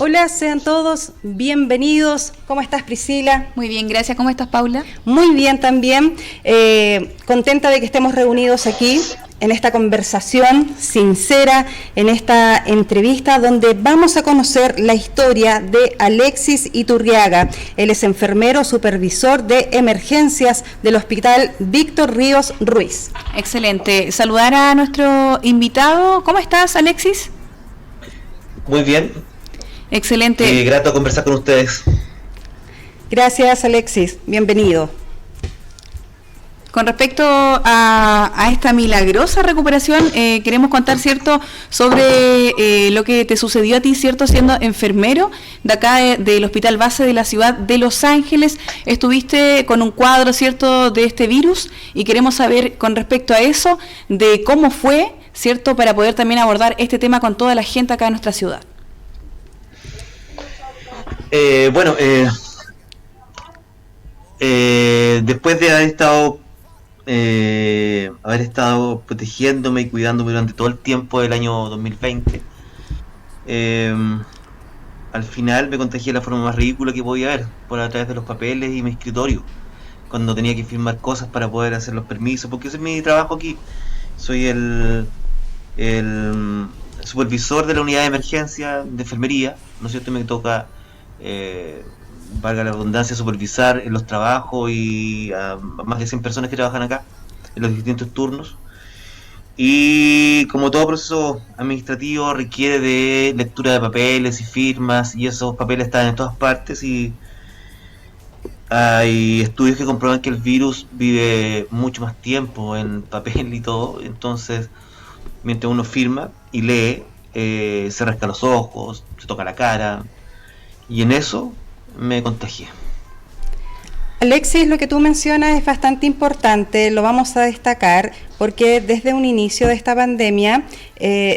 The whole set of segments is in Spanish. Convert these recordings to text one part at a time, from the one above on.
Hola, sean todos bienvenidos. ¿Cómo estás, Priscila? Muy bien, gracias. ¿Cómo estás, Paula? Muy bien también. Contenta de que estemos reunidos aquí en esta conversación sincera, en esta entrevista donde vamos a conocer la historia de Alexis Iturriaga. Él es enfermero supervisor de emergencias del Hospital Víctor Ríos Ruiz. Excelente. Saludar a nuestro invitado. ¿Cómo estás, Alexis? Muy bien. Excelente. Grato conversar con ustedes. Gracias, Alexis. Bienvenido. Con respecto a esta milagrosa recuperación, queremos contar, ¿cierto?, sobre lo que te sucedió a ti, ¿cierto?, siendo enfermero de acá del Hospital Base de la ciudad de Los Ángeles. Estuviste con un cuadro, ¿cierto?, de este virus y queremos saber con respecto a eso, de cómo fue, ¿cierto?, para poder también abordar este tema con toda la gente acá en nuestra ciudad. Después de haber estado protegiéndome y cuidándome durante todo el tiempo del año 2020, al final me contagié de la forma más ridícula que podía haber, por a través de los papeles y mi escritorio, cuando tenía que firmar cosas para poder hacer los permisos, porque ese es mi trabajo aquí. Soy el supervisor de la unidad de emergencia de enfermería, ¿no es cierto? Me toca, valga la redundancia, supervisar en los trabajos y a más de 100 personas que trabajan acá en los distintos turnos, y como todo proceso administrativo requiere de lectura de papeles y firmas, y esos papeles están en todas partes, y hay estudios que comprueban que el virus vive mucho más tiempo en papel y todo. Entonces, mientras uno firma y lee, se rasca los ojos, se toca la cara, y en eso me contagié. Alexis, lo que tú mencionas es bastante importante, lo vamos a destacar, porque desde un inicio de esta pandemia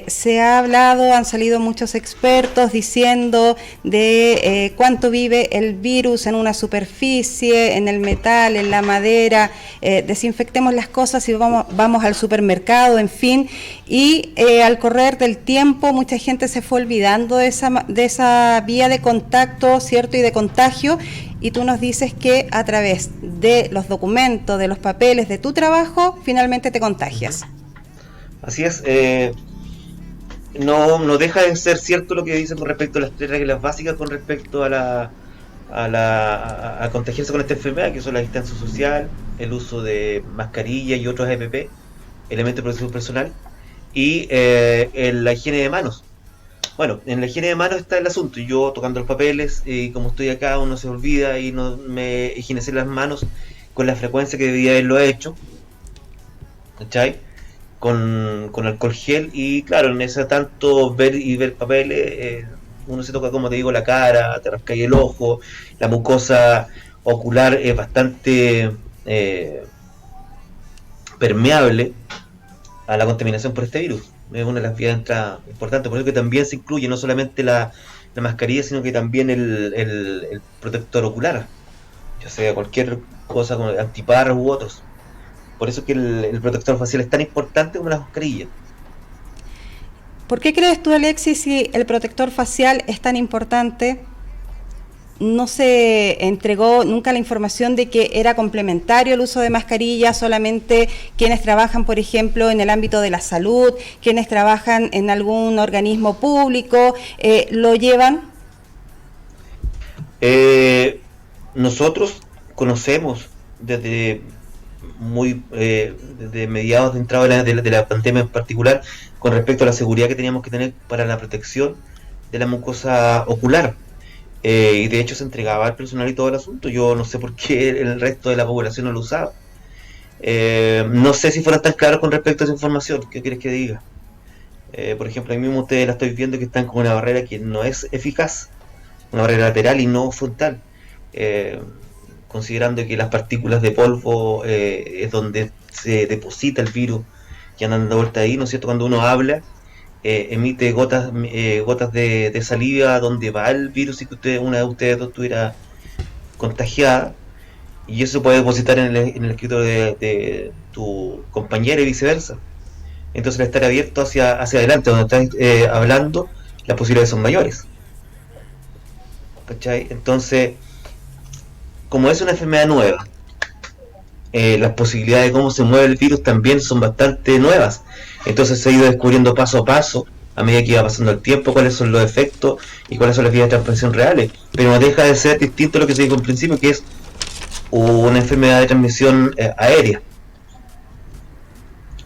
se ha hablado, han salido muchos expertos diciendo de cuánto vive el virus en una superficie, en el metal, en la madera, desinfectemos las cosas y vamos al supermercado, en fin, y al correr del tiempo mucha gente se fue olvidando de esa vía de contacto, ¿cierto?, y de contagio. Y tú nos dices que a través de los documentos, de los papeles, de tu trabajo, finalmente te contagias. Así es. No deja de ser cierto lo que dicen con respecto a las 3 reglas básicas con respecto a contagiarse con esta enfermedad, que son la distancia social, el uso de mascarilla y otros EPP, elementos de protección personal, y la higiene de manos. Bueno, en la higiene de manos está el asunto. Yo tocando los papeles, y como estoy acá, uno se olvida y no me higienicé las manos con la frecuencia que debía haberlo hecho, ¿cachai? Con alcohol gel, y claro, en ese tanto ver papeles, uno se toca, como te digo, la cara, te rasca el ojo, la mucosa ocular es bastante permeable a la contaminación por este virus. Es una de las vías de entrada importantes, por eso que también se incluye no solamente la mascarilla, sino que también el protector ocular, ya sea cualquier cosa como antipar u otros. Por eso que el protector facial es tan importante como la mascarilla. ¿Por qué crees tú, Alexis, si el protector facial es tan importante? No se entregó nunca la información de que era complementario el uso de mascarillas, solamente quienes trabajan, por ejemplo, en el ámbito de la salud, quienes trabajan en algún organismo público, lo llevan. Nosotros conocemos desde mediados de entrada de la pandemia en particular, con respecto a la seguridad que teníamos que tener para la protección de la mucosa ocular. Y de hecho se entregaba al personal y todo el asunto. Yo no sé por qué el resto de la población no lo usaba. No sé si fueran tan claros con respecto a esa información. ¿Qué quieres que diga? Por ejemplo, ahí mismo ustedes la estoy viendo que están con una barrera que no es eficaz, una barrera lateral y no frontal, considerando que las partículas de polvo es donde se deposita el virus que andan dando vuelta ahí, ¿no es cierto? Cuando uno habla, emite gotas de saliva donde va el virus, y que una de ustedes dos estuviera contagiada, y eso se puede depositar en el escritorio de tu compañera y viceversa. Entonces, al estar abierto hacia adelante, donde estás hablando, las posibilidades son mayores. ¿cachai? Entonces, como es una enfermedad nueva, las posibilidades de cómo se mueve el virus también son bastante nuevas. Entonces se ha ido descubriendo paso a paso, a medida que iba pasando el tiempo, cuáles son los efectos y cuáles son las vías de transmisión reales. Pero no deja de ser distinto a lo que se dijo en principio, que es una enfermedad de transmisión aérea.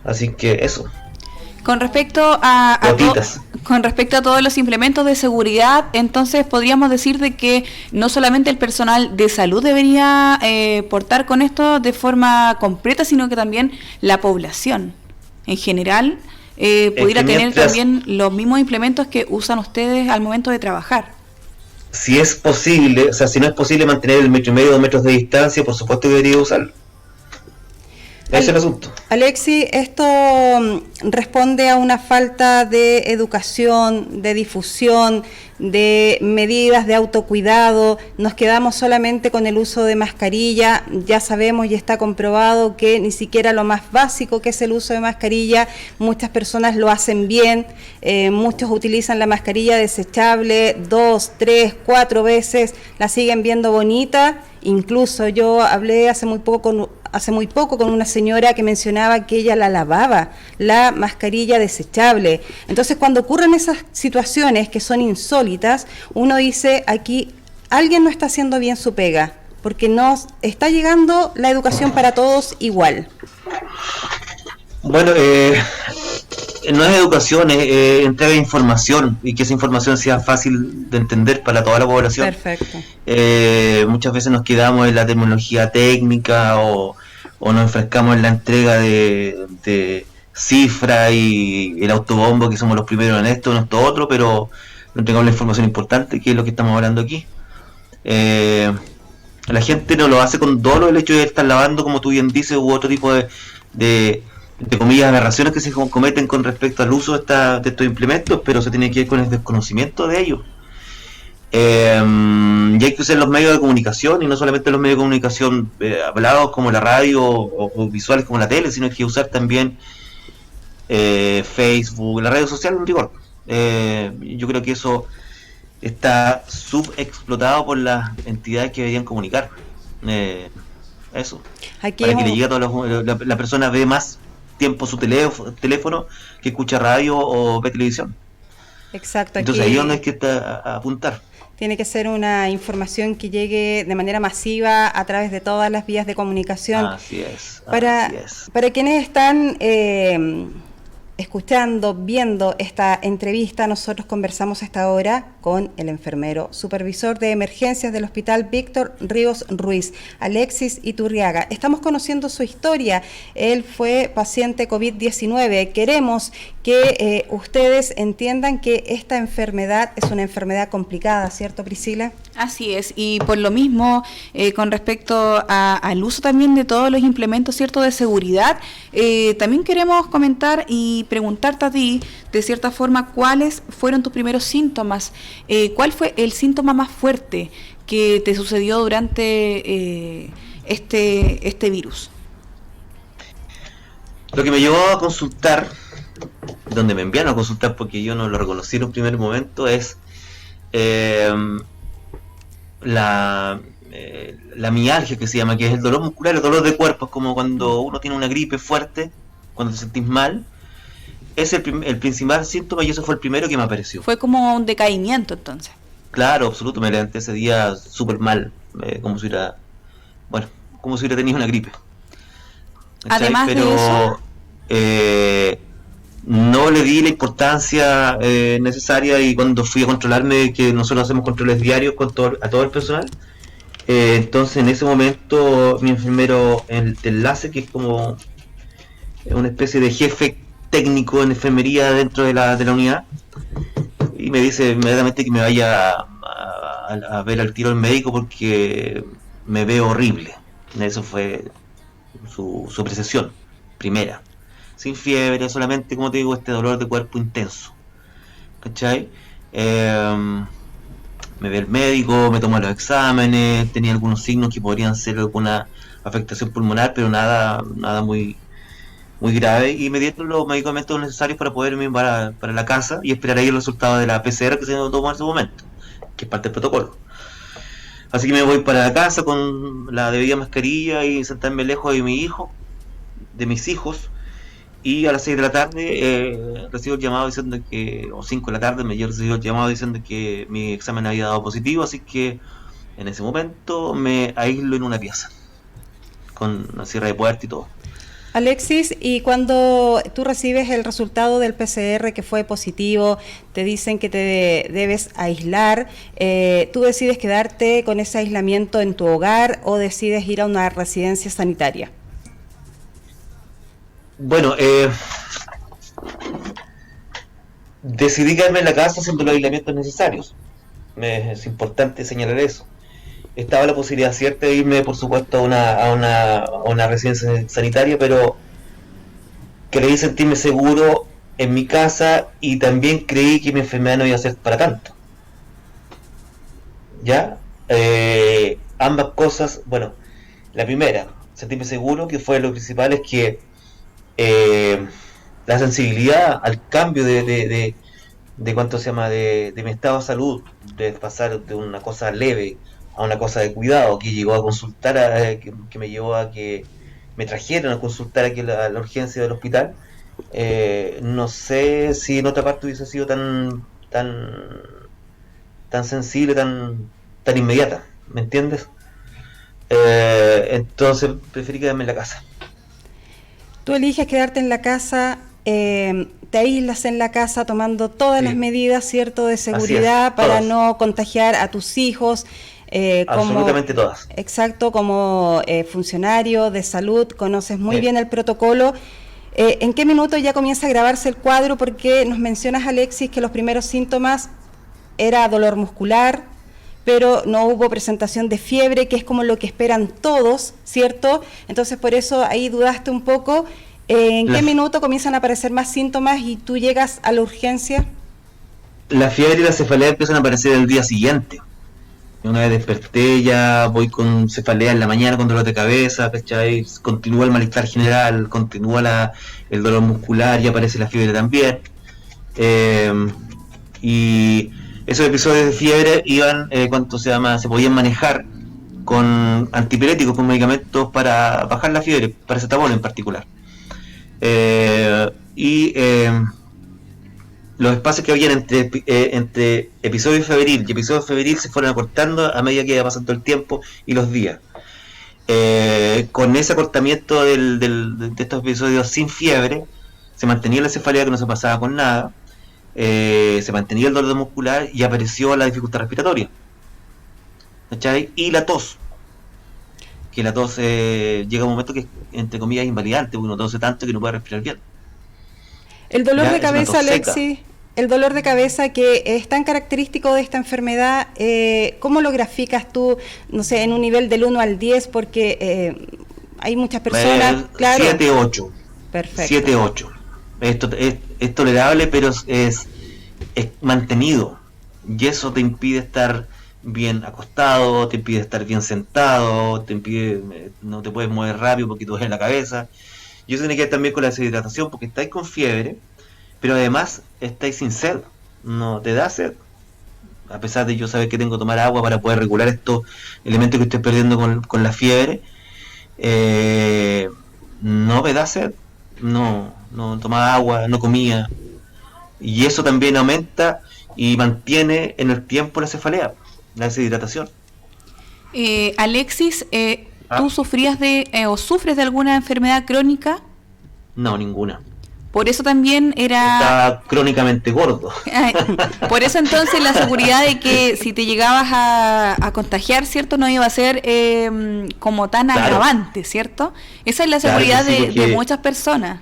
Así que eso. Con respecto Gotitas. con respecto a todos los implementos de seguridad, entonces podríamos decir de que no solamente el personal de salud debería portar con esto de forma completa, sino que también la población en general pudiera tener también los mismos implementos que usan ustedes al momento de trabajar. Si es posible, o sea, si no es posible mantener el 1,5 metros, 2 metros de distancia, por supuesto que debería usarlo. Ese es el asunto. Alexis, esto responde a una falta de educación, de difusión, de medidas de autocuidado. Nos quedamos solamente con el uso de mascarilla. Ya sabemos y está comprobado que ni siquiera lo más básico, que es el uso de mascarilla, muchas personas lo hacen bien. Muchos utilizan la mascarilla desechable 2, 3, 4 veces, la siguen viendo bonita. Incluso yo hablé hace muy poco con una señora que mencionaba que ella la lavaba, la mascarilla desechable. Entonces, cuando ocurren esas situaciones que son insólitas, uno dice, aquí alguien no está haciendo bien su pega, porque no está llegando la educación para todos igual. Bueno, no es educación, es entrega de información, y que esa información sea fácil de entender para toda la población. Perfecto. Muchas veces nos quedamos en la terminología técnica o nos enfrascamos en la entrega de cifras y el autobombo, que somos los primeros en esto, en esto otro, pero no entregamos la información importante, que es lo que estamos hablando aquí. La gente no lo hace con dolo el hecho de estar lavando, como tú bien dices, u otro tipo de comillas, aberraciones que se cometen con respecto al uso de estos implementos, pero se tiene que ir con el desconocimiento de ellos. Y hay que usar los medios de comunicación, y no solamente los medios de comunicación hablados como la radio o visuales como la tele, sino que usar también Facebook, la radio social en rigor. Yo creo que eso está subexplotado por las entidades que deberían comunicar. Eso. Aquí para que le llegue a todos la persona ve más tiempo su teléfono que escucha radio o ve televisión. Exacto. Entonces ahí es donde hay que apuntar. Tiene que ser una información que llegue de manera masiva a través de todas las vías de comunicación. Así es. Para quienes están escuchando, viendo esta entrevista, nosotros conversamos a esta hora con el enfermero supervisor de emergencias del Hospital Víctor Ríos Ruiz, Alexis Iturriaga. Estamos conociendo su historia. Él fue paciente COVID-19. Queremos que ustedes entiendan que esta enfermedad es una enfermedad complicada, ¿cierto, Priscila? Así es, y por lo mismo, con respecto al uso también de todos los implementos, ¿cierto?, de seguridad, también queremos comentar y preguntarte a ti, de cierta forma, ¿cuáles fueron tus primeros síntomas? ¿Cuál fue el síntoma más fuerte que te sucedió durante este virus? Lo que me llevó a consultar, donde me enviaron a consultar porque yo no lo reconocí en un primer momento, es la mialgia, que se llama, que es el dolor muscular, el dolor de cuerpo. Es como cuando uno tiene una gripe fuerte, cuando te sentís mal. Es el principal síntoma, y eso fue el primero que me apareció. Fue como un decaimiento, entonces. Claro, absoluto. Me levanté ese día súper mal, como si hubiera tenido una gripe. Además pero de eso, no le di la importancia necesaria, y cuando fui a controlarme, que nosotros hacemos controles diarios a todo el personal, entonces en ese momento mi enfermero, el de enlace, que es como una especie de jefe técnico en enfermería dentro de la unidad, y me dice inmediatamente que me vaya a ver al tiro al médico porque me veo horrible. Eso fue su apreciación primera, sin fiebre, solamente, como te digo, este dolor de cuerpo intenso, ¿cachai? Me ve el médico, me toma los exámenes, tenía algunos signos que podrían ser alguna afectación pulmonar, pero nada muy grave, y me dieron los medicamentos necesarios para poder irme para la casa y esperar ahí el resultado de la PCR que se tomó en ese momento, que es parte del protocolo. Así que me voy para la casa con la debida mascarilla y sentarme lejos de mi hijo, de mis hijos. Y a las 6 de la tarde recibo el llamado diciendo que, o 5 de la tarde me recibo el llamado diciendo que mi examen había dado positivo, así que en ese momento me aíslo en una pieza, con una cierre de puerta y todo. Alexis, y cuando tú recibes el resultado del PCR que fue positivo, te dicen que te debes aislar, ¿tú decides quedarte con ese aislamiento en tu hogar o decides ir a una residencia sanitaria? Bueno, decidí quedarme en la casa haciendo los aislamientos necesarios. Es importante señalar eso. Estaba la posibilidad cierta de irme, por supuesto, a una residencia sanitaria, pero creí sentirme seguro en mi casa y también creí que mi enfermedad no iba a ser para tanto. ¿Ya? Ambas cosas, bueno, la primera, sentirme seguro, que fue lo principal, es que la sensibilidad al cambio de cuánto se llama, de mi estado de salud, de pasar de una cosa leve a una cosa de cuidado, que llegó a consultar, que me llevó a que me trajeron a consultar aquí a la urgencia del hospital. No sé si en otra parte hubiese sido tan sensible, tan inmediata, ¿me entiendes? Entonces preferí quedarme en la casa. Tú eliges quedarte en la casa, te aíslas en la casa tomando todas las medidas, ¿cierto?, de seguridad para no contagiar a tus hijos. Absolutamente todas. Exacto, como funcionario de salud, conoces muy bien el protocolo. ¿En qué minuto ya comienza a grabarse el cuadro? Porque nos mencionas, Alexis, que los primeros síntomas era dolor muscular, pero no hubo presentación de fiebre, que es como lo que esperan todos, ¿cierto? Entonces, por eso ahí dudaste un poco. ¿En qué minuto comienzan a aparecer más síntomas y tú llegas a la urgencia? La fiebre y la cefalea empiezan a aparecer el día siguiente. Una vez desperté, ya voy con cefalea en la mañana, con dolor de cabeza, ¿cachai? Continúa el malestar general, continúa el dolor muscular y aparece la fiebre también. Y esos episodios de fiebre iban, se podían manejar con antipiréticos, con medicamentos para bajar la fiebre, paracetamol en particular. Los espacios que habían entre episodio febril y episodio febril se fueron acortando a medida que iba pasando el tiempo y los días. Con ese acortamiento de estos episodios sin fiebre, se mantenía la cefalea, que no se pasaba con nada, se mantenía el dolor muscular y apareció la dificultad respiratoria, ¿cachai? Y la tos, que la tos llega a un momento que es, entre comillas, invalidante, porque uno tose tanto que no puede respirar bien. El dolor de cabeza, Alexis, el dolor de cabeza que es tan característico de esta enfermedad, ¿cómo lo graficas tú, no sé, en un nivel del 1 al 10? Porque hay muchas personas, claro. 7-8. Perfecto. 7-8. Esto es tolerable, pero es mantenido. Y eso te impide estar bien acostado, te impide estar bien sentado, no te puedes mover rápido porque te duele la cabeza. Y eso tiene que ver también con la deshidratación, porque estáis con fiebre, pero además estáis sin sed, no te da sed. A pesar de yo saber que tengo que tomar agua para poder regular estos elementos que estoy perdiendo con la fiebre, no me da sed, no tomaba agua, no comía. Y eso también aumenta y mantiene en el tiempo la cefalea, la deshidratación. Alexis, ¿tú sufrías o sufres de alguna enfermedad crónica? No, ninguna. Por eso también estaba crónicamente gordo. Por eso entonces la seguridad de que si te llegabas a contagiar, ¿cierto? No iba a ser como tan agravante, ¿cierto? Esa es la seguridad de muchas personas.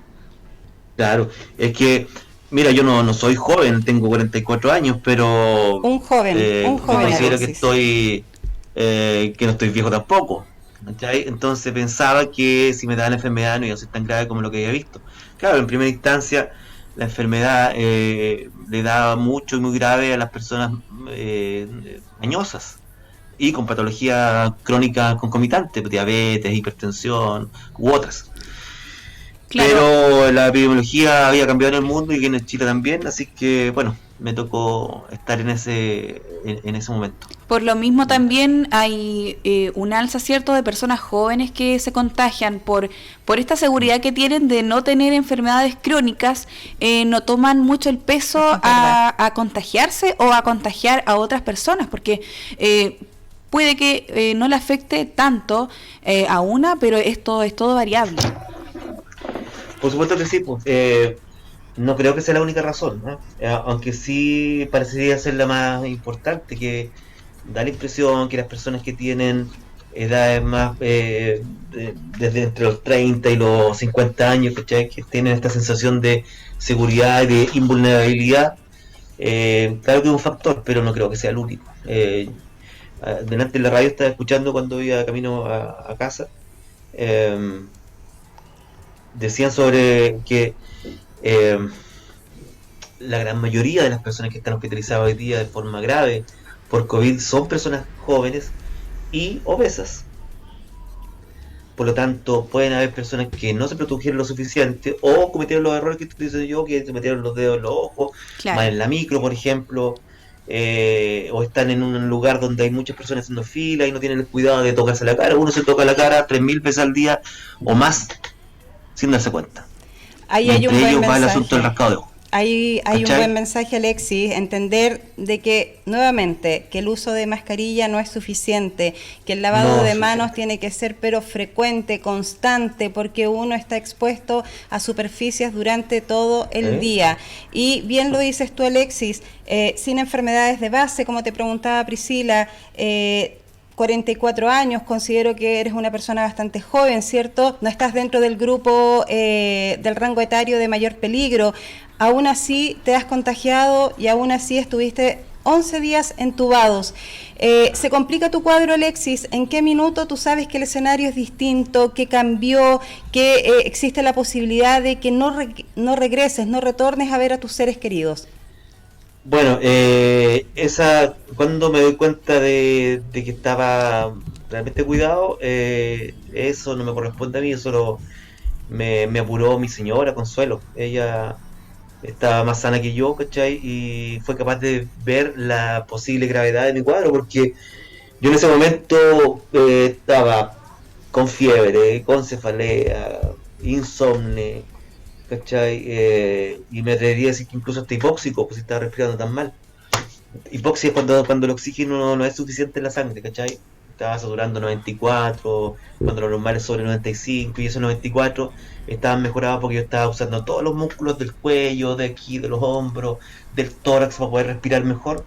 Claro, es que, mira, yo no soy joven, tengo 44 años, pero... Un joven. Considero que no estoy viejo tampoco. ¿Okay? Entonces pensaba que si me daba la enfermedad no iba a ser tan grave como lo que había visto. Claro, en primera instancia la enfermedad le daba mucho y muy grave a las personas mañosas y con patología crónica concomitante, diabetes, hipertensión u otras. Claro. Pero la epidemiología había cambiado en el mundo y en Chile también, así que bueno, me tocó estar en ese momento. Por lo mismo también hay un alza, ¿cierto?, de personas jóvenes que se contagian por esta seguridad que tienen de no tener enfermedades crónicas, no toman mucho el peso a contagiarse o a contagiar a otras personas, porque puede que no le afecte tanto a una, pero esto es todo variable. Por supuesto que sí, pues, no creo que sea la única razón, ¿no? Aunque sí parecería ser la más importante, que da la impresión que las personas que tienen edades más desde entre los 30 y los 50 años, ¿cachai?, que tienen esta sensación de seguridad y de invulnerabilidad, claro que es un factor, pero no creo que sea el único. Delante en la radio estaba escuchando cuando iba camino a casa, decían sobre que la gran mayoría de las personas que están hospitalizadas hoy día de forma grave por COVID son personas jóvenes y obesas. Por lo tanto, pueden haber personas que no se protegieron lo suficiente o cometieron los errores que estoy diciendo yo, que se metieron los dedos en los ojos, Claro. más en la micro, por ejemplo, o están en un lugar donde hay muchas personas haciendo fila y no tienen el cuidado de tocarse la cara. Uno se toca la cara 3.000 veces al día o más sin darse cuenta. Ahí Y hay un entre buen ellos va el mensaje. asunto del rascado de ojos. Hay un ¿Cachai? buen mensaje, Alexis, entender de que, nuevamente, que el uso de mascarilla no es suficiente, que el lavado No, de sí, manos sí. tiene que ser pero frecuente, constante, porque uno está expuesto a superficies durante todo el día. Y bien lo dices tú, Alexis, sin enfermedades de base, como te preguntaba Priscila, 44 años, considero que eres una persona bastante joven, ¿cierto? No estás dentro del grupo del rango etario de mayor peligro. Aún así te has contagiado y aún así estuviste 11 días entubados. ¿Se complica tu cuadro, Alexis? ¿En qué minuto tú sabes que el escenario es distinto, que cambió, que existe la posibilidad de que no regreses, no retornes a ver a tus seres queridos? Bueno, cuando me doy cuenta de que estaba realmente cuidado, eso no me corresponde a mí, me apuró mi señora Consuelo. Ella estaba más sana que yo, ¿cachai? Y fue capaz de ver la posible gravedad de mi cuadro, porque yo en ese momento estaba con fiebre, con cefalea, insomnio, ¿cachai? Y me atrevería a decir que incluso hasta hipóxico, pues si estaba respirando tan mal. Hipoxia es cuando el oxígeno no es suficiente en la sangre, ¿cachai? Estaba saturando 94, cuando lo normal es sobre 95, y esos 94 estaban mejorados porque yo estaba usando todos los músculos del cuello, de aquí, de los hombros, del tórax para poder respirar mejor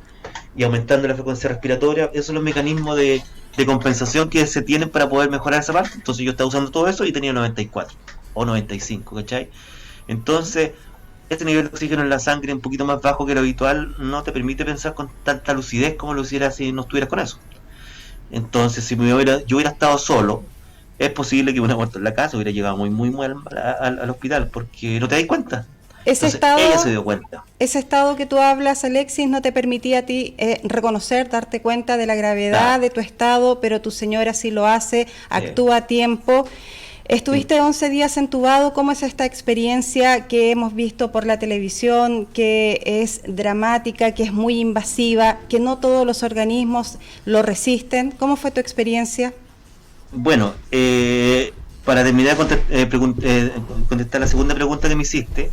y aumentando la frecuencia respiratoria. Esos son los mecanismos de compensación que se tienen para poder mejorar esa parte. Entonces yo estaba usando todo eso y tenía 94 o 95, ¿cachai? Entonces, este nivel de oxígeno en la sangre un poquito más bajo que lo habitual no te permite pensar con tanta lucidez como lo hiciera si no estuvieras con eso. Entonces, si yo hubiera estado solo, es posible que hubiera muerto en la casa, hubiera llegado muy mal al hospital, porque no te das cuenta. Ese Entonces, ella se dio cuenta. Ese estado que tú hablas, Alexis, no te permitía a ti reconocer, darte cuenta de la gravedad de tu estado, pero tu señora sí lo hace, actúa a tiempo. Estuviste 11 días entubado. ¿Cómo es esta experiencia que hemos visto por la televisión, que es dramática, que es muy invasiva, que no todos los organismos lo resisten? ¿Cómo fue tu experiencia? Bueno, para terminar de contestar la segunda pregunta que me hiciste,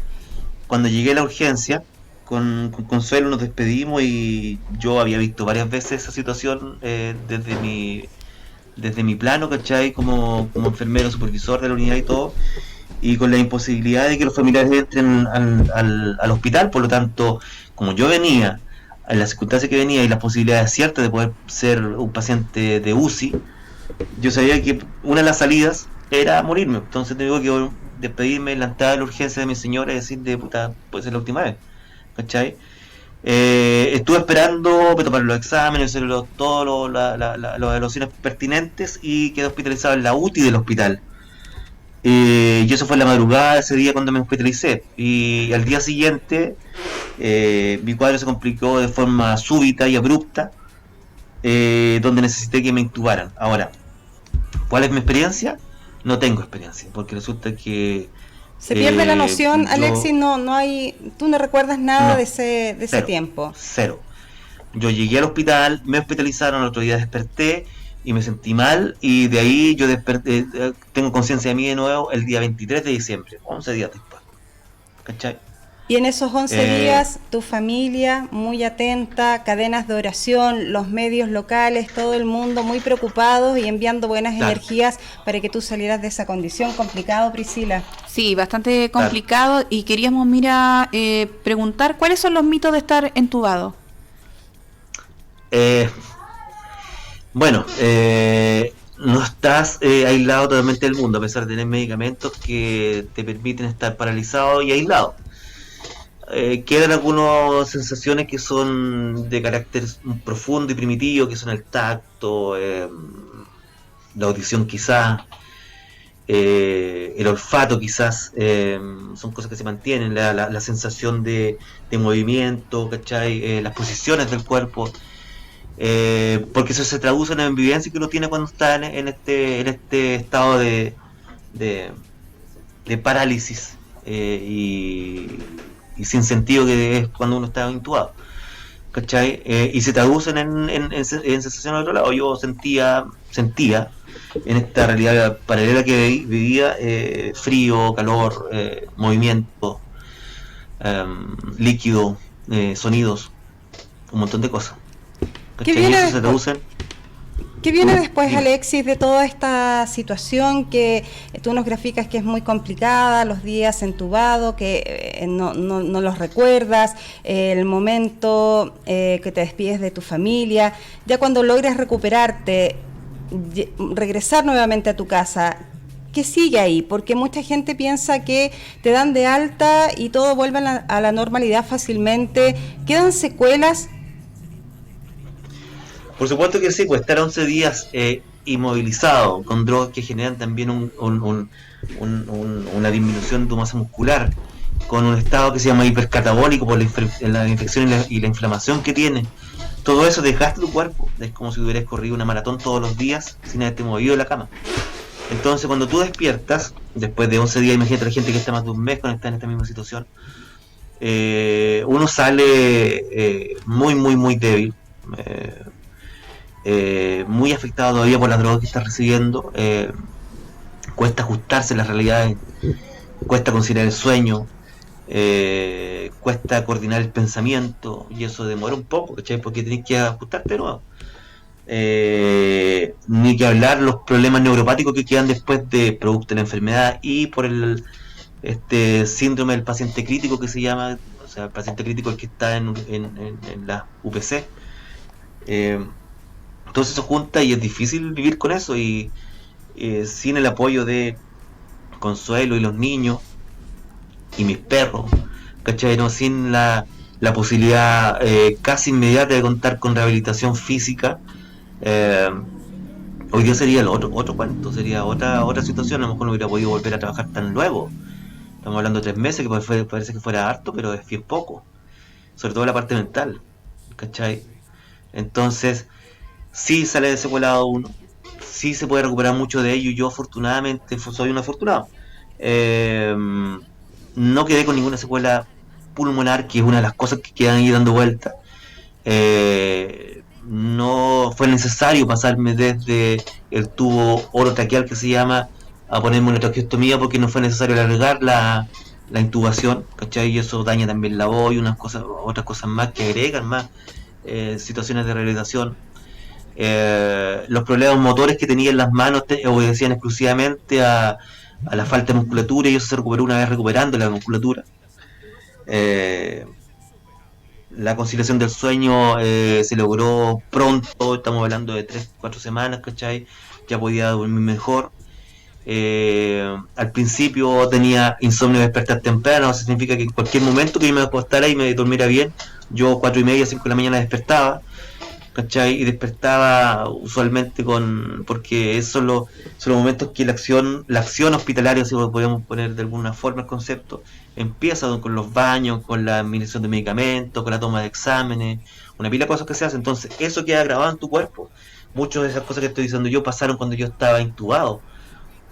cuando llegué a la urgencia, con Consuelo nos despedimos y yo había visto varias veces esa situación desde mi plano, ¿cachai? Como enfermero, supervisor de la unidad y todo, y con la imposibilidad de que los familiares entren al hospital. Por lo tanto, como yo venía, en las circunstancias que venía y las posibilidades ciertas de poder ser un paciente de UCI, yo sabía que una de las salidas era morirme. Entonces tengo que despedirme en la entrada de la urgencia de mi señora y decirle, puta, puede ser la última vez, ¿cachai? Estuve esperando, me tomaron los exámenes, todas las evaluaciones pertinentes y quedé hospitalizado en la UTI del hospital. Y eso fue en la madrugada ese día cuando me hospitalicé. Y al día siguiente mi cuadro se complicó de forma súbita y abrupta, donde necesité que me intubaran. Ahora, ¿cuál es mi experiencia? No tengo experiencia, porque resulta que Se pierde la noción, Yo, Alexis, no hay, tú no recuerdas nada no, de ese cero, tiempo. cero. Yo llegué al hospital, me hospitalizaron, el otro día desperté y me sentí mal y de ahí yo desperté, tengo conciencia de mí de nuevo el día 23 de diciembre, 11 días después. ¿Cachai? Y en esos 11 Eh, días, tu familia muy atenta, cadenas de oración, los medios locales, todo el mundo muy preocupados y enviando buenas claro, energías para que tú salieras de esa condición complicada, Priscila. Sí, bastante claro. complicado y queríamos, mira, preguntar cuáles son los mitos de estar entubado. Eh, bueno, no estás aislado totalmente del mundo, a pesar de tener medicamentos que te permiten estar paralizado y aislado. Quedan algunas sensaciones que son de carácter profundo y primitivo, que son el tacto, la audición quizás, el olfato quizás, son cosas que se mantienen, la sensación de movimiento, ¿cachai? Las posiciones del cuerpo, porque eso se traduce en la vivencia que uno tiene cuando está en este estado de, de parálisis y sin sentido que es cuando uno está intubado. ¿Cachai? Y se traducen en sensaciones de otro lado. Yo sentía en esta realidad paralela que vivía frío, calor, movimiento, líquido, sonidos, un montón de cosas. ¿Qué ¿Cachai? Y viene eso se después? traduce. ¿Qué viene después, Dime. Alexis, de toda esta situación que tú nos graficas que es muy complicada, los días entubado, que no los recuerdas, el momento que te despides de tu familia, ya cuando logras recuperarte, regresar nuevamente a tu casa? ¿Qué sigue ahí? Porque mucha gente piensa que te dan de alta y todo vuelve a la normalidad fácilmente. ¿Quedan secuelas? Por supuesto que sí, pues estar 11 días inmovilizado con drogas que generan también una disminución de tu masa muscular, con un estado que se llama hipercatabólico por la infección y la inflamación que tiene. Todo eso desgasta tu cuerpo. Es como si hubieras corrido una maratón todos los días sin haberte movido de la cama. Entonces, cuando tú despiertas, después de 11 días, imagínate la gente que está más de un mes conectada en esta misma situación, uno sale muy, muy, muy débil. Muy afectado todavía por las drogas que está recibiendo, cuesta ajustarse a las realidades, cuesta conciliar el sueño, cuesta coordinar el pensamiento y eso demora un poco, ¿cachai? Porque tenés que ajustarte de nuevo. Ni que hablar los problemas neuropáticos que quedan después de producto de la enfermedad y por este síndrome del paciente crítico que se llama, o sea, el paciente crítico es el que está en la UPC. Entonces eso junta y es difícil vivir con eso y sin el apoyo de Consuelo y los niños y mis perros, ¿cachai? No, sin la posibilidad casi inmediata de contar con rehabilitación física, eh, hoy día sería el otro cuento, sería otra situación, a lo mejor no hubiera podido volver a trabajar tan luego. Estamos hablando de 3 meses, que parece que fuera harto, pero es bien poco, sobre todo la parte mental, ¿cachai? Entonces, sí sale de secuelado uno, sí se puede recuperar mucho de ello. Yo afortunadamente soy un afortunado. Eh, no quedé con ninguna secuela pulmonar, que es una de las cosas que quedan ahí dando vuelta. No fue necesario pasarme desde el tubo orotraqueal que se llama a ponerme una traqueostomía porque no fue necesario alargar la intubación, ¿cachai? Y eso daña también la voz y otras cosas más que agregan más situaciones de rehabilitación. Los problemas motores que tenía en las manos obedecían exclusivamente a la falta de musculatura y eso se recuperó una vez recuperando la musculatura. Eh, la conciliación del sueño se logró pronto, estamos hablando de 3-4 semanas, ¿cachai? Ya podía dormir mejor. Al principio tenía insomnio de despertar temprano, eso significa que en cualquier momento que yo me acostara y me durmiera bien, yo 4:30, 5 de la mañana despertaba, ¿cachai? Y despertaba usualmente porque esos son los momentos que la acción hospitalaria, si lo podemos poner de alguna forma el concepto, empieza con los baños, con la administración de medicamentos, con la toma de exámenes, una pila de cosas que se hacen. Entonces, eso queda grabado en tu cuerpo. Muchas de esas cosas que estoy diciendo yo pasaron cuando yo estaba intubado.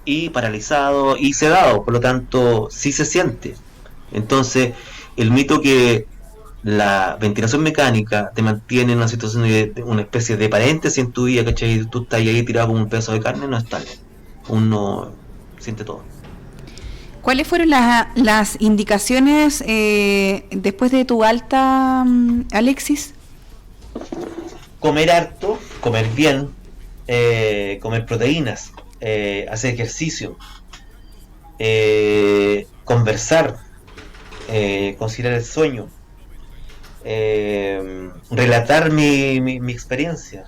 y paralizado y sedado, por lo tanto sí se siente. Entonces, el mito que la ventilación mecánica te mantiene en una situación de una especie de paréntesis en tu vida, ¿cachai? Tú estás ahí tirado como un pedazo de carne, no es tal. Uno siente todo. ¿Cuáles fueron las indicaciones después de tu alta, Alexis? Comer harto, comer bien, comer proteínas, hacer ejercicio, conversar, conciliar el sueño, relatar mi experiencia,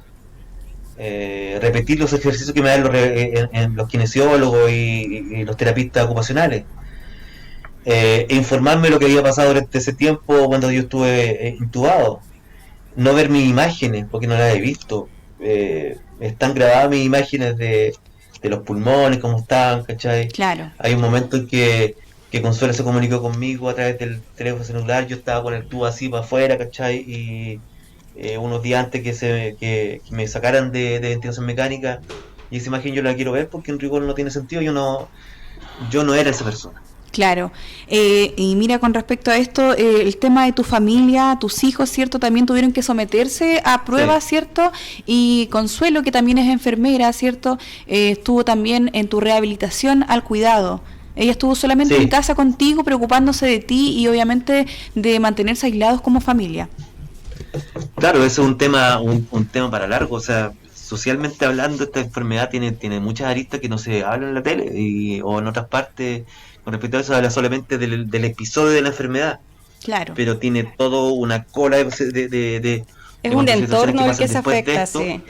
repetir los ejercicios que me dan en los kinesiólogos y los terapistas ocupacionales, informarme lo que había pasado durante ese tiempo cuando yo estuve intubado, no ver mis imágenes porque no las he visto, están grabadas mis imágenes de los pulmones, cómo estaban, ¿cachai? Claro. Hay un momento en que Consuelo se comunicó conmigo a través del teléfono celular, yo estaba con el tubo así para afuera, ¿cachai? Y unos días antes que me sacaran de ventilación mecánica, y esa imagen yo la quiero ver porque en rigor no tiene sentido, yo no era esa persona. Claro, y mira, con respecto a esto, el tema de tu familia, tus hijos, ¿cierto? También tuvieron que someterse a pruebas, sí, ¿cierto? Y Consuelo, que también es enfermera, ¿cierto? Estuvo también en tu rehabilitación al cuidado. Ella estuvo solamente, sí, en casa contigo, preocupándose de ti y obviamente de mantenerse aislados como familia. Claro, eso es un tema para largo, o sea, socialmente hablando, esta enfermedad tiene muchas aristas que no se hablan en la tele o en otras partes. Con respecto a eso, habla solamente del episodio de la enfermedad. Claro. Pero tiene todo una cola de es un entorno el que se afecta, sí.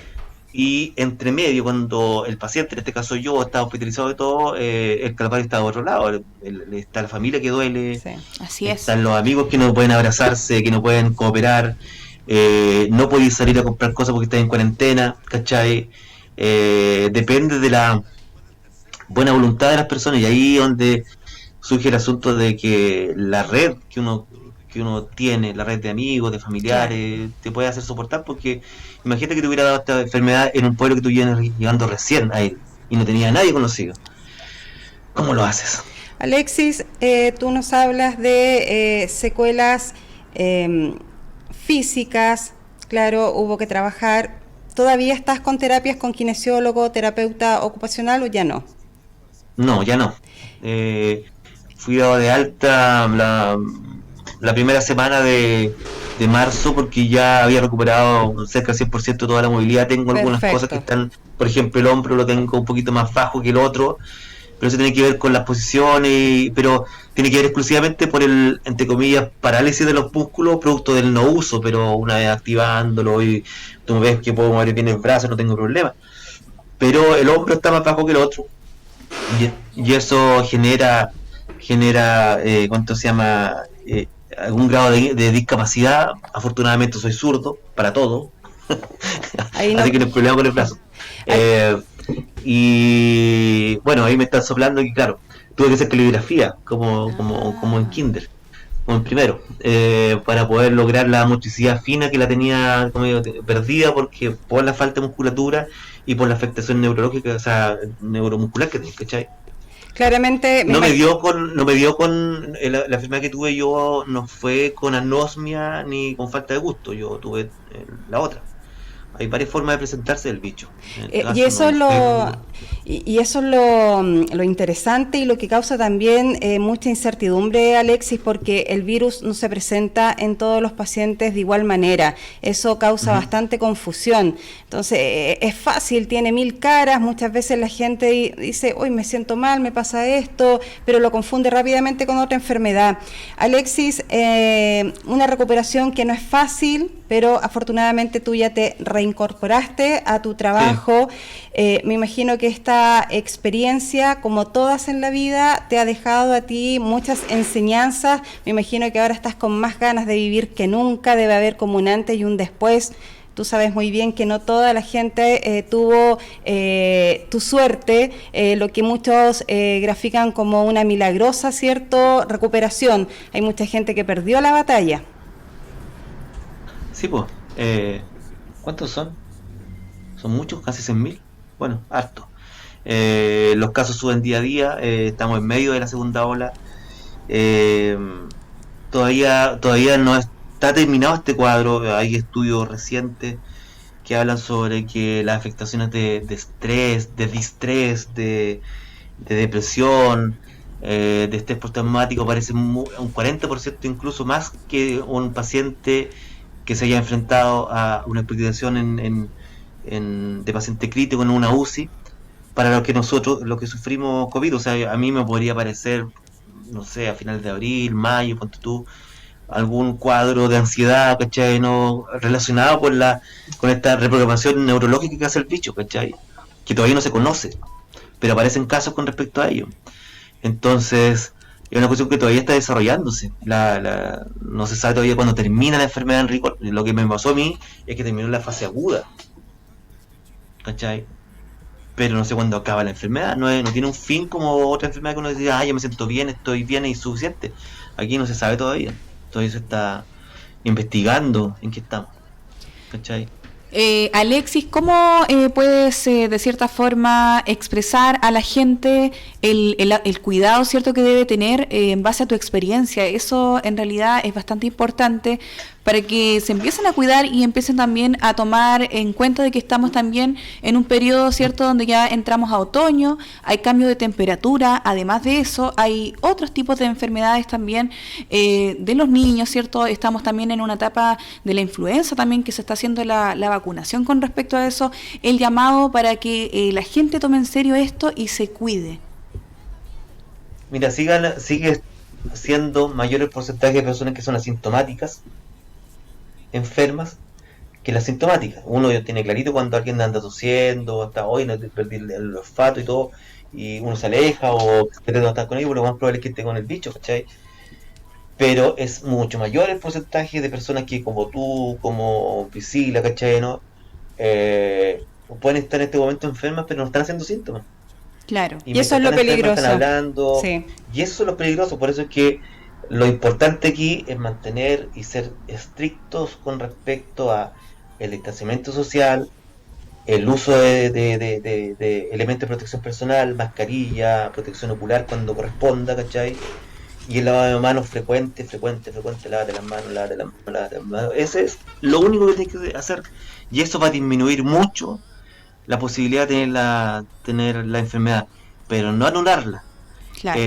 Y entre medio, cuando el paciente, en este caso yo, está hospitalizado y todo, el calvario está de otro lado. Está la familia que duele, sí, así es. Están los amigos que no pueden abrazarse, que no pueden cooperar, no podéis salir a comprar cosas porque estás en cuarentena, ¿cachai? Depende de la buena voluntad de las personas, y ahí donde surge el asunto de que la red que uno tiene, la red de amigos, de familiares, claro, te puede hacer soportar, porque imagínate que te hubiera dado esta enfermedad en un pueblo que tú vienes llegando recién a él y no tenía a nadie conocido. ¿Cómo lo haces? Alexis, tú nos hablas de secuelas físicas, claro, hubo que trabajar. ¿Todavía estás con terapias con kinesiólogo, terapeuta ocupacional o ya no? No, ya no. Fui dado de alta la primera semana de marzo porque ya había recuperado cerca del 100% toda la movilidad. Tengo algunas cosas que están, por ejemplo, el hombro lo tengo un poquito más bajo que el otro, pero eso tiene que ver con las posiciones, pero tiene que ver exclusivamente por el, entre comillas, parálisis de los músculos producto del no uso, pero una vez activándolo y tú ves que puedo mover bien el brazo, no tengo problema. Pero el hombro está más bajo que el otro y eso genera ¿cuánto se llama? Algún grado de discapacidad. Afortunadamente soy zurdo para todo. Así que no hay problema con el brazo. Y bueno, ahí me están soplando que claro, tuve que hacer caligrafía como en kinder, como en primero, para poder lograr la motricidad fina que la tenía como perdida porque por la falta de musculatura y por la afectación neurológica, o sea, neuromuscular que tengo, ¿cachai? Claramente no me dio con la enfermedad que tuve yo, no fue con anosmia ni con falta de gusto, yo tuve la otra. Hay varias formas de presentarse del bicho. Y eso es lo interesante y lo que causa también mucha incertidumbre, Alexis, porque el virus no se presenta en todos los pacientes de igual manera. Eso causa bastante confusión. Entonces, es fácil, tiene 1000 caras. Muchas veces la gente dice, hoy me siento mal, me pasa esto, pero lo confunde rápidamente con otra enfermedad. Alexis, una recuperación que no es fácil, pero afortunadamente tú ya te reincorporaste a tu trabajo. Sí. Me imagino que esta experiencia, como todas en la vida, te ha dejado a ti muchas enseñanzas. Me imagino que ahora estás con más ganas de vivir que nunca, debe haber como un antes y un después. Tú sabes muy bien que no toda la gente tuvo tu suerte, lo que muchos grafican como una milagrosa, ¿cierto?, recuperación. Hay mucha gente que perdió la batalla. Sí, pues. ¿Cuántos son? Son muchos, casi 100.000. Bueno, harto. Los casos suben día a día, estamos en medio de la segunda ola. Eh, todavía no está terminado este cuadro, hay estudios recientes que hablan sobre que las afectaciones de estrés, de distrés, de depresión, de estrés postraumático parecen un 40% incluso más que un paciente que se haya enfrentado a una hospitalización de paciente crítico en una UCI para lo que nosotros, lo que sufrimos COVID. O sea, a mí me podría parecer, no sé, a finales de abril, mayo, ponte tú, algún cuadro de ansiedad, ¿cachai? No relacionado con esta reprogramación neurológica que hace el bicho, ¿cachai? Que todavía no se conoce, pero aparecen casos con respecto a ello. Entonces, es una cuestión que todavía está desarrollándose. No se sabe todavía cuándo termina la enfermedad en rigor. Lo que me pasó a mí es que terminó en la fase aguda, ¿cachai? Pero no sé cuándo acaba la enfermedad. No tiene un fin como otra enfermedad que uno dice, ya me siento bien, estoy bien y suficiente. Aquí no se sabe todavía. Todavía se está investigando en qué estamos, ¿cachai? Alexis, ¿cómo puedes de cierta forma expresar a la gente el cuidado cierto que debe tener en base a tu experiencia? Eso en realidad es bastante importante para que se empiecen a cuidar y empiecen también a tomar en cuenta de que estamos también en un periodo cierto donde ya entramos a otoño, hay cambio de temperatura, además de eso hay otros tipos de enfermedades también de los niños, cierto, estamos también en una etapa de la influenza también que se está haciendo la vacunación con respecto a eso, el llamado para que la gente tome en serio esto y se cuide. Mira, sigue siendo mayor el porcentaje de personas que son asintomáticas, enfermas, que las sintomáticas. Uno ya tiene clarito cuando alguien anda tosiendo, hasta hoy no perdí el olfato y todo, y uno se aleja o pretende no estar con ellos, lo más probable es que esté con el bicho, ¿cachai? Pero es mucho mayor el porcentaje de personas que como tú, como Priscila, ¿cachai? ¿No? Pueden estar en este momento enfermas, pero no están haciendo síntomas. Claro, Y y eso mientras es lo están enfermas, peligroso. están hablando, Sí. y eso es lo peligroso. Por eso es que lo importante aquí es mantener y ser estrictos con respecto a el distanciamiento social, el uso de elementos de protección personal, mascarilla, protección ocular cuando corresponda, ¿cachai? Y el lavado de manos frecuente, lávate las manos, lávate las manos, lávate las manos. Ese es lo único que tienes que hacer. Y eso va a disminuir mucho la posibilidad de tener la enfermedad, pero no anularla. Claro.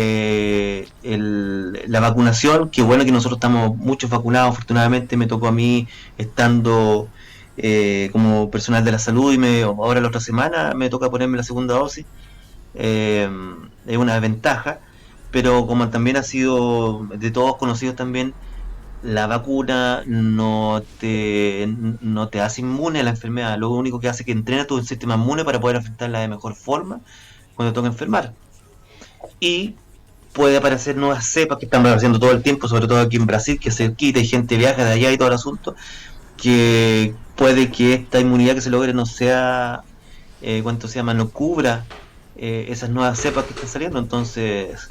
La vacunación, que bueno que nosotros estamos muchos vacunados, afortunadamente me tocó a mí estando como personal de la salud y ahora la otra semana me toca ponerme la segunda dosis. Es una ventaja, pero como también ha sido de todos conocidos también, la vacuna no te hace inmune a la enfermedad, lo único que hace es que entrena tu sistema inmune para poder afrontarla de mejor forma cuando te toca enfermar. Y puede aparecer nuevas cepas que están apareciendo todo el tiempo, sobre todo aquí en Brasil, que se quita y gente viaja de allá y todo el asunto, que puede que esta inmunidad que se logre no sea, ¿cuánto se llama? No cubra esas nuevas cepas que están saliendo. Entonces,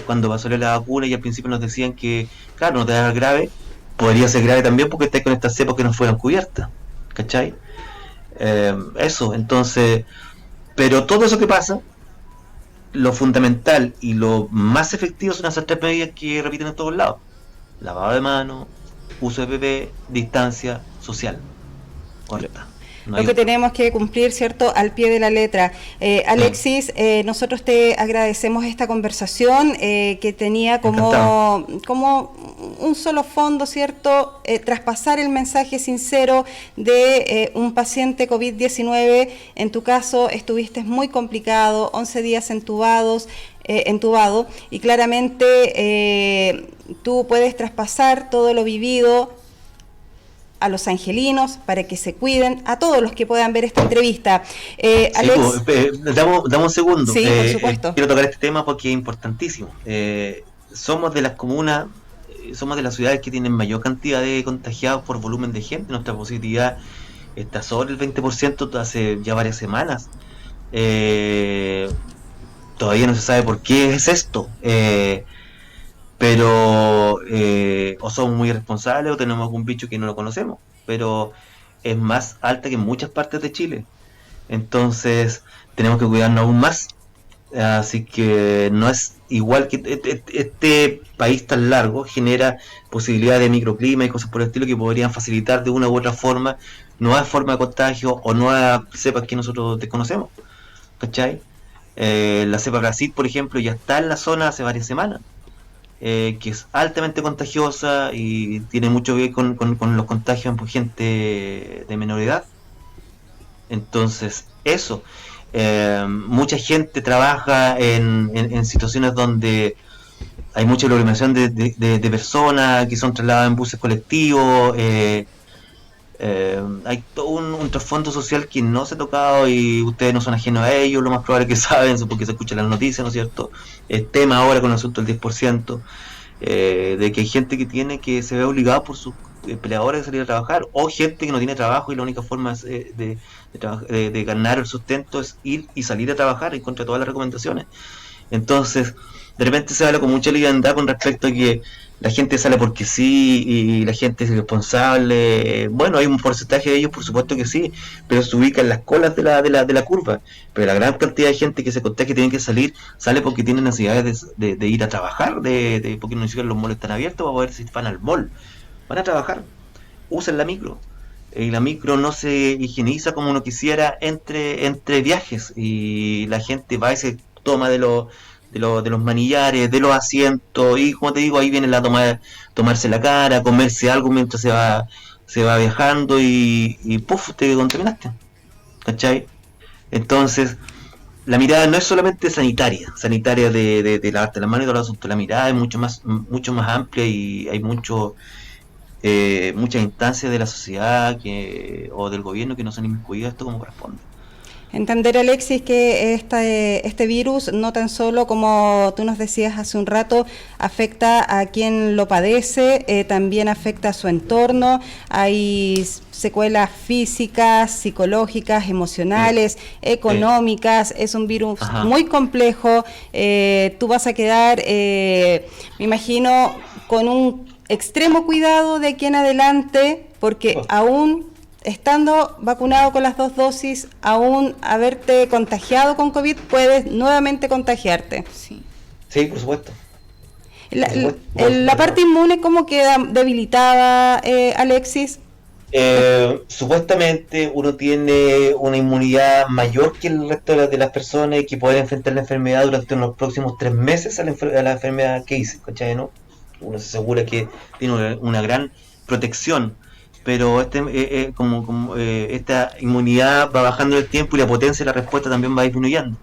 cuando pasó la vacuna y al principio nos decían que, claro, no te va a dar grave, podría ser grave también porque estás con estas cepas que no fueron cubiertas, ¿cachai? Eso, entonces, pero todo eso que pasa, lo fundamental y lo más efectivo son esas tres medidas que repiten en todos lados: lavado de manos, uso de PP, distancia social correcta. No, lo que tenemos que cumplir, ¿cierto?, al pie de la letra. Alexis, nosotros te agradecemos esta conversación que tenía como un solo fondo, ¿cierto?, traspasar el mensaje sincero de un paciente COVID-19. En tu caso estuviste muy complicado, 11 días entubado, y claramente tú puedes traspasar todo lo vivido a los angelinos para que se cuiden, a todos los que puedan ver esta entrevista. Alex, damos un segundo. Sí, por supuesto. Quiero tocar este tema porque es importantísimo. Somos de las comunas, somos de las ciudades que tienen mayor cantidad de contagiados por volumen de gente. Nuestra positividad está sobre el 20% hace ya varias semanas. Todavía no se sabe por qué es esto. Pero o somos muy irresponsables o tenemos algún bicho que no lo conocemos, pero es más alta que en muchas partes de Chile. Entonces tenemos que cuidarnos aún más. Así que no es igual que este país tan largo genera posibilidades de microclima y cosas por el estilo que podrían facilitar de una u otra forma nuevas formas de contagio o nuevas cepas que nosotros desconocemos. ¿Cachai? La cepa Brasil, por ejemplo, ya está en la zona hace varias semanas, que es altamente contagiosa y tiene mucho que ver con los contagios en gente de menor edad. Entonces, eso. Mucha gente trabaja en situaciones donde hay mucha aglomeración de personas que son trasladadas en buses colectivos. Hay todo un trasfondo social que no se ha tocado y ustedes no son ajenos a ello, lo más probable que saben, porque se escuchan las noticias, ¿no es cierto? El tema ahora con el asunto del 10%, de que hay gente que tiene que se ve obligado por sus empleadores de salir a trabajar, o gente que no tiene trabajo y la única forma de ganar el sustento es ir y salir a trabajar en contra de todas las recomendaciones. Entonces, de repente se habla con mucha liviandad con respecto a que la gente sale porque sí y la gente es irresponsable. Bueno, hay un porcentaje de ellos, por supuesto que sí, pero se ubica en las colas de la curva. Pero la gran cantidad de gente que se contagia y tiene que salir, sale porque tiene necesidades de ir a trabajar, porque no ni siquiera los malls están abiertos para ver si van al mall. Van a trabajar, usan la micro. Y la micro no se higieniza como uno quisiera entre viajes. Y la gente va y se toma de los manillares, de los asientos, y como te digo, ahí viene tomarse la cara, comerse algo mientras se va viajando y ¡puf! Te contaminaste. ¿Cachai? Entonces, la mirada no es solamente sanitaria de lavarte las manos y todo el asunto, la mirada es mucho más amplia y hay muchas instancias de la sociedad o del gobierno que no se han inmiscuido esto como corresponde. Entender, Alexis, que este virus no tan solo, como tú nos decías hace un rato, afecta a quien lo padece, también afecta a su entorno. Hay secuelas físicas, psicológicas, emocionales, económicas. Es un virus muy complejo. Tú vas a quedar, me imagino, con un extremo cuidado de aquí en adelante, porque aún estando vacunado con las 2 dosis, aún haberte contagiado con COVID, puedes nuevamente contagiarte. Sí, por supuesto. La parte inmune, ¿cómo queda debilitada, Alexis? Supuestamente uno tiene una inmunidad mayor que el resto de las personas y que puede enfrentar la enfermedad durante los próximos 3 meses a la enfermedad que hice, ¿cachai? ¿No? Uno se asegura que tiene una gran protección, pero esta inmunidad va bajando en el tiempo y la potencia de la respuesta también va disminuyendo.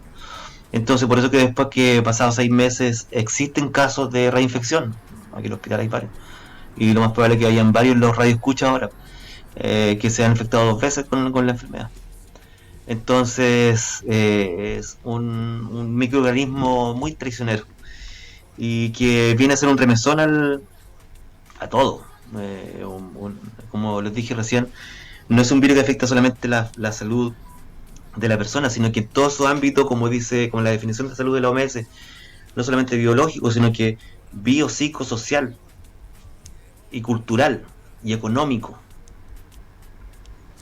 Entonces, por eso que después que pasados 6 meses existen casos de reinfección. Aquí en el hospital hay varios. Y lo más probable es que hayan varios los radioescuchas ahora que se han infectado 2 veces con la enfermedad. Entonces, es un microorganismo muy traicionero y que viene a ser un remesón a todo. Como les dije recién, no es un virus que afecta solamente la salud de la persona, sino que en todo su ámbito, como la definición de salud de la OMS, no solamente biológico, sino que biopsicosocial y cultural y económico.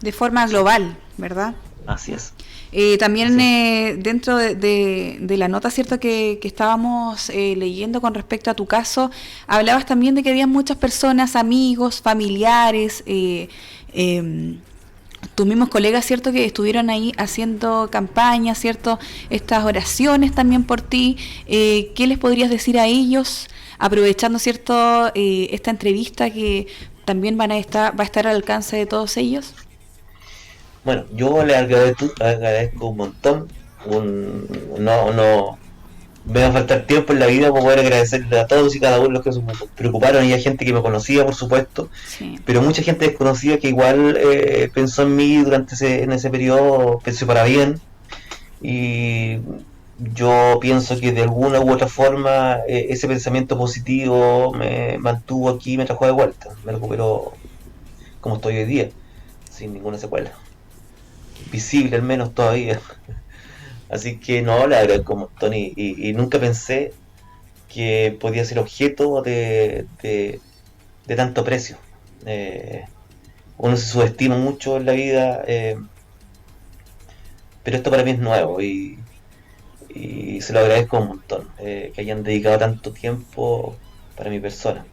De forma global, ¿verdad? Así es. También dentro de la nota, cierto, que estábamos leyendo con respecto a tu caso, hablabas también de que había muchas personas, amigos, familiares, tus mismos colegas, cierto, que estuvieron ahí haciendo campañas, cierto, estas oraciones también por ti. ¿Qué les podrías decir a ellos, aprovechando, cierto, esta entrevista que también va a estar al alcance de todos ellos? Bueno, yo le agradezco un montón. No me va a faltar tiempo en la vida para poder agradecerle a todos y cada uno los que se preocuparon. Y hay gente que me conocía, por supuesto, pero mucha gente desconocida que igual pensó en mí en ese periodo, pensó para bien. Y yo pienso que de alguna u otra forma ese pensamiento positivo me mantuvo aquí y me trajo de vuelta. Me recuperó como estoy hoy día, sin ninguna secuela visible al menos todavía. Así que no, le agradezco un montón y nunca pensé que podía ser objeto de tanto precio. Uno se subestima mucho en la vida pero esto para mí es nuevo y se lo agradezco un montón, que hayan dedicado tanto tiempo para mi persona,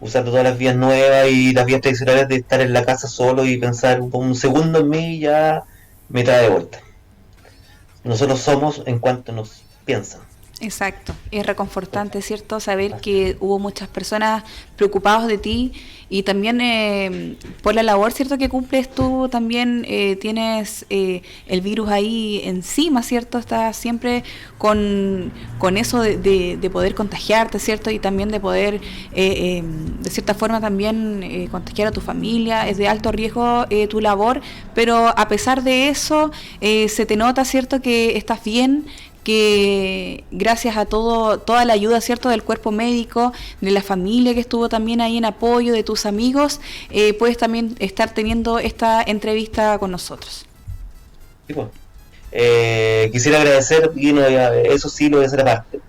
usando todas las vías nuevas y las vías tradicionales de estar en la casa solo y pensar un segundo en mí ya me trae de vuelta. Nosotros somos en cuanto nos piensan. Exacto, es reconfortante, ¿cierto? Saber que hubo muchas personas preocupadas de ti y también por la labor, ¿cierto? Que cumples tú, también tienes el virus ahí encima, ¿cierto? Estás siempre con eso de poder contagiarte, ¿cierto? Y también de poder, de cierta forma, también contagiar a tu familia. Es de alto riesgo tu labor, pero a pesar de eso, se te nota, ¿cierto? Que estás bien, que gracias a toda la ayuda, ¿cierto?, del cuerpo médico, de la familia que estuvo también ahí en apoyo, de tus amigos, puedes también estar teniendo esta entrevista con nosotros. Sí, pues. Quisiera agradecer, y no, eso sí lo voy a hacer aparte,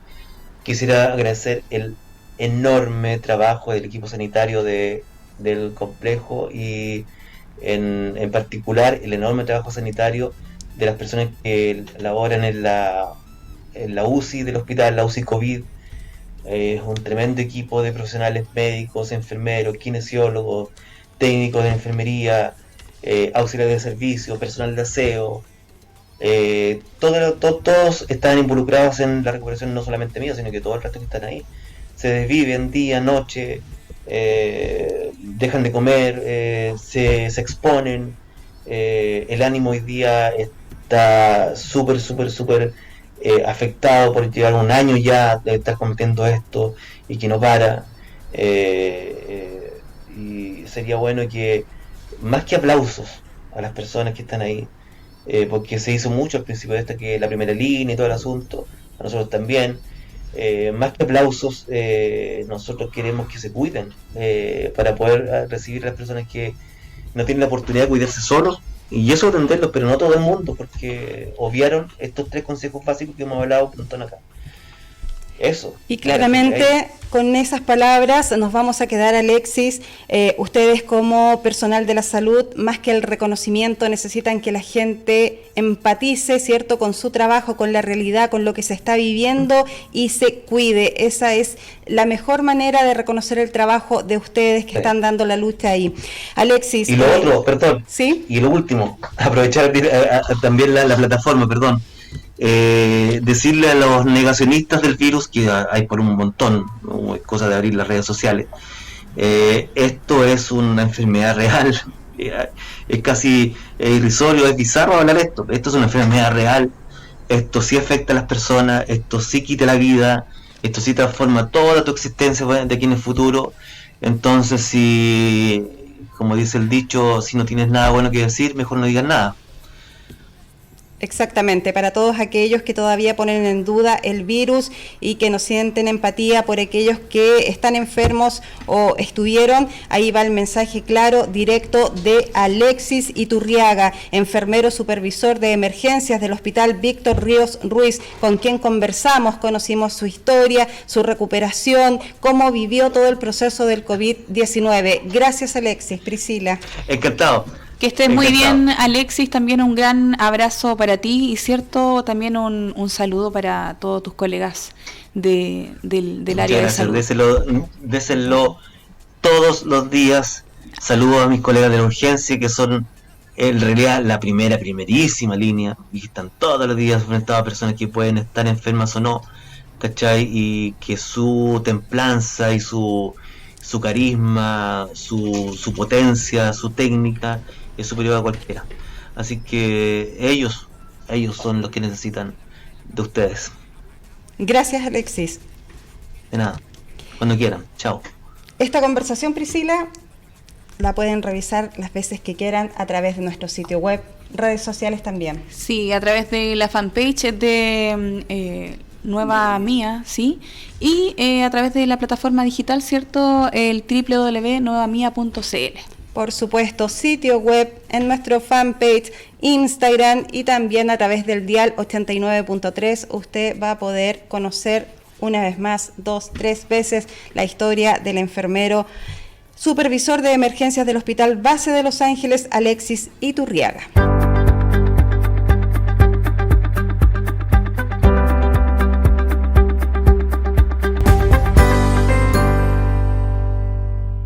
quisiera agradecer el enorme trabajo del equipo sanitario del complejo y en particular el enorme trabajo sanitario de las personas que laboran en la UCI del hospital, la UCI COVID. Es un tremendo equipo de profesionales médicos, enfermeros, kinesiólogos, técnicos de enfermería, auxiliares de servicio, personal de aseo. Todos están involucrados en la recuperación, no solamente mía, sino que todo el resto que están ahí. Se desviven día, noche, dejan de comer, se exponen. El ánimo hoy día está súper afectado por llevar un año ya de estar cometiendo esto y que no para. Y sería bueno que, más que aplausos a las personas que están ahí, porque se hizo mucho al principio de esta, que la primera línea y todo el asunto, a nosotros también, más que aplausos, nosotros queremos que se cuiden, para poder recibir a las personas que no tienen la oportunidad de cuidarse solos, y eso entenderlo, pero no todo el mundo, porque obviaron estos 3 consejos básicos que hemos hablado un montón acá. Eso. Y claramente con esas palabras nos vamos a quedar, Alexis. Ustedes como personal de la salud, más que el reconocimiento, necesitan que la gente empatice, ¿cierto?, con su trabajo, con la realidad, con lo que se está viviendo y se cuide. Esa es la mejor manera de reconocer el trabajo de ustedes que están dando la lucha ahí. Alexis. Y lo otro, perdón. ¿Sí? Y lo último, aprovechar también la plataforma, perdón. Decirle a los negacionistas del virus, que hay por un montón, ¿no?, cosa de abrir las redes sociales, esto es una enfermedad real, es casi irrisorio, es bizarro hablar de esto es una enfermedad real, esto sí afecta a las personas, esto sí quita la vida, esto sí transforma toda tu existencia de aquí en el futuro. Entonces, si, como dice el dicho, si no tienes nada bueno que decir, mejor no digas nada. Exactamente, para todos aquellos que todavía ponen en duda el virus y que no sienten empatía por aquellos que están enfermos o estuvieron, ahí va el mensaje claro, directo de Alexis Iturriaga, enfermero supervisor de emergencias del Hospital Víctor Ríos Ruiz, con quien conversamos, conocimos su historia, su recuperación, cómo vivió todo el proceso del COVID-19. Gracias, Alexis. Priscila. Encantado. Que estés muy bien, Alexis, también un gran abrazo para ti y cierto, también un saludo para todos tus colegas del área de salud. Déselo todos los días. Saludos a mis colegas de la urgencia, que son en realidad la primerísima línea, y están todos los días enfrentados a personas que pueden estar enfermas o no, ¿cachai? Y que su templanza y su carisma, su potencia, su técnica es superior a cualquiera. Así que ellos son los que necesitan de ustedes. Gracias, Alexis. De nada, cuando quieran. Chao. Esta conversación, Priscila, la pueden revisar las veces que quieran a través de nuestro sitio web, redes sociales también. Sí, a través de la fanpage de Nueva Mía, ¿sí? Y a través de la plataforma digital, ¿cierto? El www.nuevamia.cl. Por supuesto, sitio web, en nuestro fanpage, Instagram y también a través del dial 89.3 usted va a poder conocer una vez más, 2, 3 veces la historia del enfermero supervisor de emergencias del Hospital Base de Los Ángeles, Alexis Iturriaga.